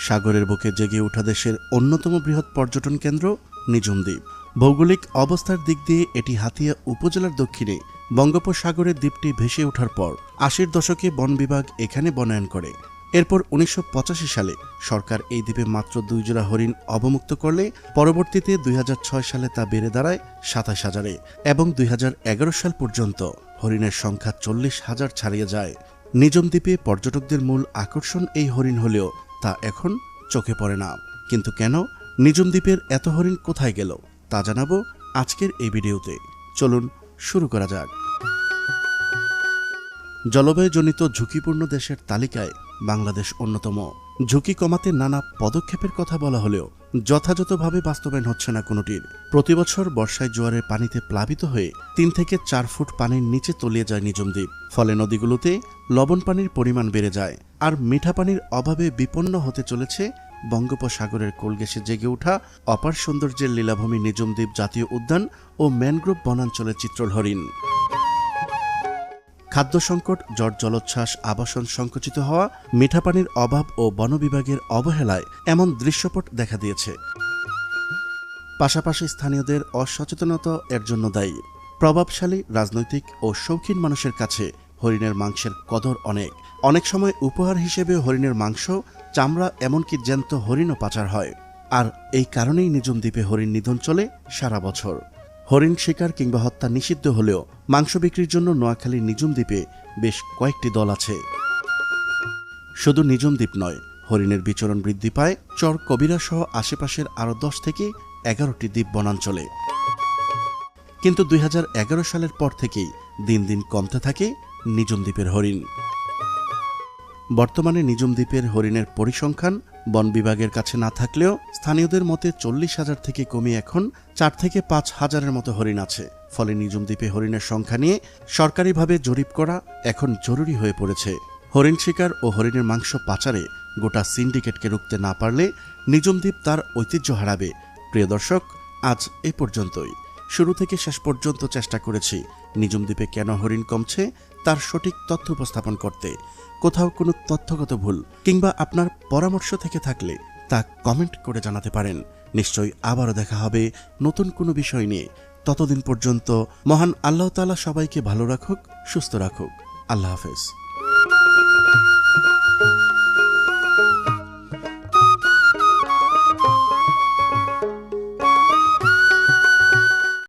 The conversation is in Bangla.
সাগরের বুকে জেগে ওঠা দেশের অন্যতম বৃহৎ পর্যটন কেন্দ্র নিঝুম দ্বীপ। ভৌগোলিক অবস্থার দিক দিয়ে এটি হাতিয়া উপজেলার দক্ষিণে বঙ্গোপসাগরের দ্বীপটি ভেসে ওঠার পর ৮০-এর দশকে বন বিভাগ এখানে বনায়ন করে। এরপর ১৯৮৫ সালে সরকার এই দ্বীপে মাত্র ২ জোড়া হরিণ অবমুক্ত করলে পরবর্তীতে ২০০৬ সালে তা বেড়ে দাঁড়ায় ২৭,০০০-এ এবং ২০১১ সাল পর্যন্ত হরিণের সংখ্যা ৪০,০০০ ছাড়িয়ে যায়। নিঝুম দ্বীপে পর্যটকদের মূল আকর্ষণ এই হরিণ হলেও তা এখন চোখে পড়ে না। কিন্তু কেন? নিঝুম দ্বীপের এত হরিণ কোথায় গেল তা জানাবো আজকের এই ভিডিওতে। চলুন শুরু করা যাক। জলবায়ুজনিত ঝুঁকিপূর্ণ দেশের তালিকায় বাংলাদেশ অন্যতম। ঝুঁকি কমাতে নানা পদক্ষেপের কথা বলা হলেও যথাযথভাবে বাস্তবায়ন হচ্ছে না কোনোটির। প্রতিবছর বর্ষায় জোয়ারের পানিতে প্লাবিত হয়ে ৩ থেকে ৪ ফুট পানির নিচে তলিয়ে যায় নিঝুম দ্বীপ। ফলে নদীগুলোতে লবণ পানির পরিমাণ বেড়ে যায়, আর মিঠা পানির অভাবে বিপন্ন হতে চলেছে বঙ্গোপসাগরের কোলঘেঁষে জেগে ওঠা অপার সৌন্দর্যের লীলাভূমি নিঝুম দ্বীপ জাতীয় উদ্যান ও ম্যানগ্রোভ বনাঞ্চলের চিত্রল হরিণ। খাদ্য সংকট, জলোচ্ছ্বাস, আবাসন সংকুচিত হওয়া, মিঠা পানির অভাব ও বন বিভাগের অবহেলায় এমন দৃশ্যপট দেখা দিয়েছে। পাশাপাশি স্থানীয়দের অসচেতনতা এর জন্য দায়ী। প্রভাবশালী রাজনৈতিক ও শৌখিন মানুষের কাছে হরিণের মাংসের কদর অনেক সময় উপহার হিসেবে হরিণের মাংস, চামড়া, এমনকি জ্যান্ত হরিণও পাচার হয়। আর এই কারণেই নিঝুম দ্বীপে হরিণ নিধন চলে সারা বছর। হরিণ শিকার কিংবা হত্যা নিষিদ্ধ হলেও মাংস বিক্রির জন্য নোয়াখালীর নিঝুম দ্বীপে বেশ কয়েকটি দল আছে। শুধু নিঝুম দ্বীপ নয়, হরিণের বিচরণ বৃদ্ধি পায় চর কবিরা সহ আশেপাশের আরও ১০ থেকে ১১টি দ্বীপ বনাঞ্চলে। কিন্তু ২০১১ সালের পর থেকেই দিন দিন কমতে থাকে নিঝুম দ্বীপের হরিণ। বর্তমানে নিঝুম দ্বীপের হরিণের পরিসংখ্যান বন বিভাগের কাছে না থাকলেও স্থানীয়দের মতে ৪০,০০০ থেকে কমিয়ে এখন ৪ থেকে ৫,০০০-এর মতো হরিণ আছে। ফলে নিঝুম দ্বীপে হরিণের সংখ্যা নিয়ে সরকারিভাবে জরিপ করা এখন জরুরি হয়ে পড়েছে। হরিণ শিকার ও হরিণের মাংস পাচারে গোটা সিন্ডিকেটকে রুখতে না পারলে নিঝুম দ্বীপ তার ঐতিহ্য হারাবে। প্রিয় দর্শক, আজ এ পর্যন্তই। শুরু থেকে শেষ পর্যন্ত চেষ্টা করেছি নিঝুম দ্বীপে কেন হরিণ কমছে তার সঠিক তথ্য উপস্থাপন করতে। কোথাও কোনো তথ্যগত ভুল কিংবা আপনার পরামর্শ থেকে থাকলে তা কমেন্ট করে জানাতে পারেন। নিশ্চয়ই আবারও দেখা হবে নতুন কোনো বিষয় নিয়ে। ততদিন পর্যন্ত মহান আল্লাহ তাআলা সবাইকে ভালো রাখুক, সুস্থ রাখুক। আল্লাহ হাফেজ।